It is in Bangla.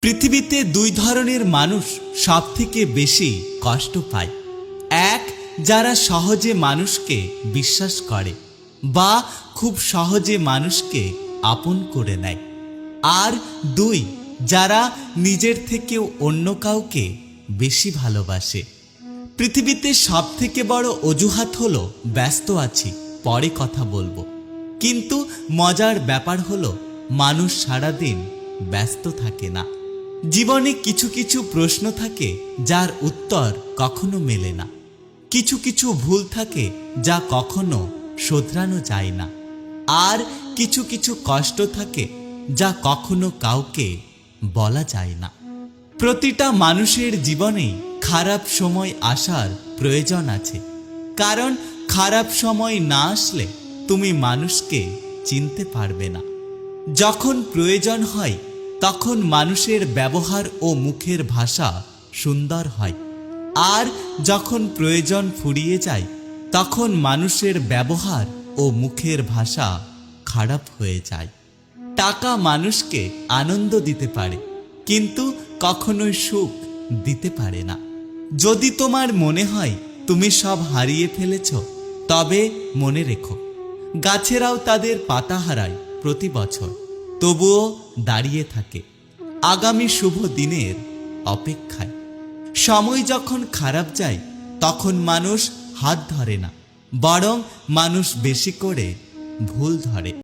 পৃথিবীতে দুই ধরনের মানুষ সবথেকে বেশি কষ্ট পায়। এক, যারা সহজে মানুষকে বিশ্বাস করে বা খুব সহজে মানুষকে আপন করে নেয়। আর দুই, যারা নিজের থেকেও অন্য কাউকে বেশি ভালোবাসে। পৃথিবীতে সবথেকে বড় অজুহাত হলো ব্যস্ত আছি, পরে কথা বলবো। কিন্তু মজার ব্যাপার হলো মানুষ সারাদিন ব্যস্ত থাকে না। জীবনে কিছু কিছু প্রশ্ন থাকে যার উত্তর কখনো মেলে না। কিছু কিছু ভুল থাকে যা কখনো শোধরানো যায় না। আর কিছু কিছু কষ্ট থাকে যা কখনো কাউকে বলা যায় না। প্রতিটা মানুষের জীবনেই খারাপ সময় আসার প্রয়োজন আছে, কারণ খারাপ সময় না আসলে তুমি মানুষকে চিনতে পারবে না। যখন প্রয়োজন হয় তখন মানুষের ব্যবহার ও মুখের ভাষা সুন্দর হয়, আর যখন প্রয়োজন ফুরিয়ে যায় তখন মানুষের ব্যবহার ও মুখের ভাষা খারাপ হয়ে যায়। টাকা মানুষকে আনন্দ দিতে পারে, কিন্তু কখনোই সুখ দিতে পারে না। যদি তোমার মনে হয় তুমি সব হারিয়ে ফেলেছ, তবে মনে রেখো, গাছেরাও তাদের পাতা হারায় প্রতি বছর, তবুও দাঁড়িয়ে থাকে আগামী শুভ দিনের অপেক্ষায়। সময় যখন খারাপ যায় তখন মানুষ হাত ধরে না, বরং মানুষ বেশি করে ভুল ধরে।